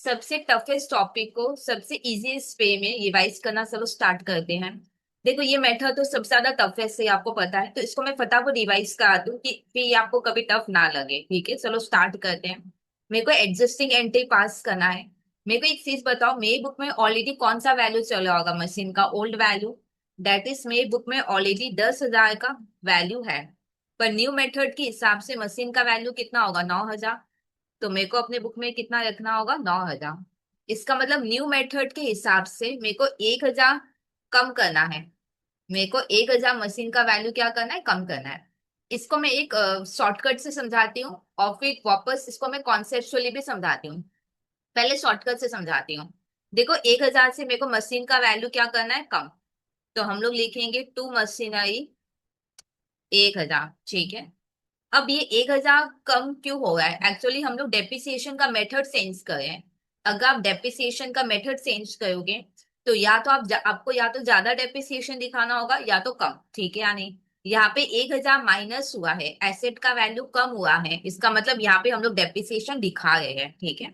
सबसे toughest topic को सबसे इजीएस्ट वे में रिवाइज करना चलो स्टार्ट करते हैं। देखो ये मेथड तो सबसे ज्यादा टफेस्ट है, आपको पता है, तो इसको मैं फटाफट रिवाइज करा दूं कि फिर ये आपको कभी टफ ना लगे। ठीक है, चलो स्टार्ट करते हैं। मेरे को एग्जिस्टिंग एंट्री पास करना है। मेरे को एक चीज बताओ, मेरी बुक में ऑलरेडी कौन सा वैल्यू चला होगा? मशीन का ओल्ड वैल्यू। दैट इज मेरी बुक में ऑलरेडी 10,000 का वैल्यू है। पर न्यू मेथड के हिसाब से मशीन का वैल्यू कितना होगा? 9,000। तो मेरे को अपने बुक में कितना रखना होगा? 9,000। इसका मतलब न्यू मेथड के हिसाब से मेरे को 1,000 कम करना है। मेरे को 1,000 मशीन का वैल्यू क्या करना है? कम करना है। इसको मैं एक शॉर्टकट से समझाती हूँ और फिर वापस इसको मैं कॉन्सेप्चुअली भी समझाती हूँ। पहले शॉर्टकट से समझाती हूँ। देखो 1,000 से मेरे को मशीन का वैल्यू क्या करना है? कम। तो हम लोग लिखेंगे टू मशीनरी 1,000। ठीक है। अब ये 1,000 कम क्यों हो रहा है? एक्चुअली हम लोग डेप्रिसिएशन का मेथड चेंज कर रहे हैं। अगर आप डेप्रिसिएशन का मेथड चेंज करोगे तो या तो आपको या तो ज्यादा डेप्रिसिएशन दिखाना होगा या तो कम। ठीक है या नहीं? यहाँ पे 1,000 माइनस हुआ है, एसेट का वैल्यू कम हुआ है, इसका मतलब यहाँ पे हम लोग डेप्रिसिएशन दिखा रहे हैं। ठीक है।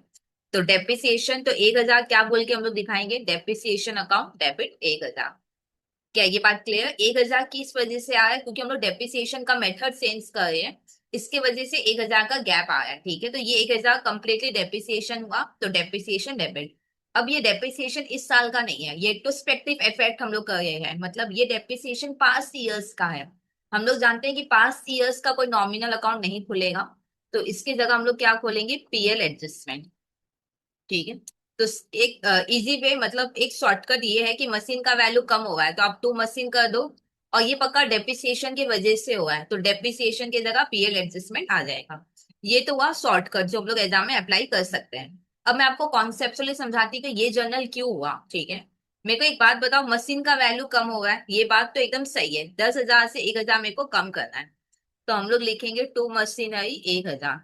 तो डेप्रिसिएशन तो 1,000 क्या बोल के हम लोग दिखाएंगे? Depreciation account debit 1,000। क्या ये बात क्लियर? 1,000 किस वजह से आया है? क्योंकि हम लोग डेप्रिसिएशन का मेथड चेंज कर रहे हैं, इसके वजह से 1,000 का गैप आया है। ठीक है, तो ये 1,000 कंप्लीटली डेप्रिसिएशन हुआ, तो डेप्रिसिएशन डेबिट। अब ये डेप्रिसिएशन इस साल का नहीं है, ये रिट्रोस्पेक्टिव इफेक्ट हम लोग कर रहे हैं, मतलब ये डेप्रिसिएशन पास्ट ईयर्स का है। हम लोग जानते हैं कि पास्ट ईयर्स का कोई नॉमिनल अकाउंट नहीं खुलेगा, तो इसकी जगह हम लोग क्या खोलेंगे? PL adjustment. ठीक है। तो एक इजी वे, मतलब एक शॉर्टकट ये है कि मशीन का वैल्यू कम हुआ है तो आप टू मशीन कर दो, और ये पक्का डेप्रिसिएशन की वजह से हुआ है तो डेप्रिसिएशन की जगह पीएल एडजस्टमेंट आ जाएगा। ये तो हुआ शॉर्टकट जो हम लोग एग्जाम में अप्लाई कर सकते हैं। अब मैं आपको कॉन्सेप्चुअली समझाती कि ये जर्नल क्यों हुआ। ठीक है। मेरे को एक बात बताओ, मशीन का वैल्यू कम हो रहा है, ये बात तो एकदम सही है, 10,000 से 1,000 मेरे को कम करना है। तो हम लोग लिखेंगे टू मशीनरी 1,000।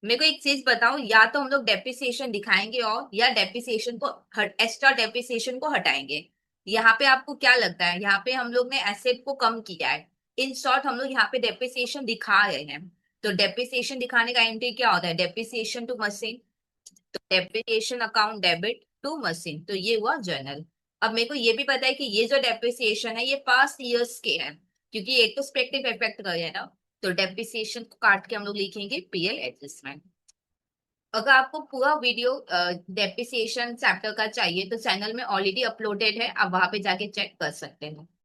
मेरे को एक चीज बताओ, या तो हम लोग डेप्रिसिएशन दिखाएंगे और या डेप्रिसिएशन को एक्स्ट्रा डेप्रिसिएशन को हटाएंगे। यहाँ पे आपको क्या लगता है? यहाँ पे हम लोग ने एसेट को कम किया है। इन शॉर्ट हम लोग यहाँ पे डेप्रिसिएशन दिखा रहे हैं। तो डेप्रिसिएशन दिखाने का एंट्री क्या होता है? Depreciation to machine. तो depreciation account debit to machine, तो ये हुआ जर्नल। अब मेरे को ये भी पता है कि ये जो डेप्रिसिएशन है ये पास्ट ईयर्स के हैं, क्योंकि ये तो स्पेक्टिव इफेक्ट कर रहे हैं ना। तो डेप्रिसिएशन को काट के हम लोग लिखेंगे पीएल एडजस्टमेंट। अगर आपको पूरा वीडियो डेप्रिसिएशन चैप्टर का चाहिए तो चैनल में ऑलरेडी अपलोडेड है, आप वहां पे जाके चेक कर सकते हैं।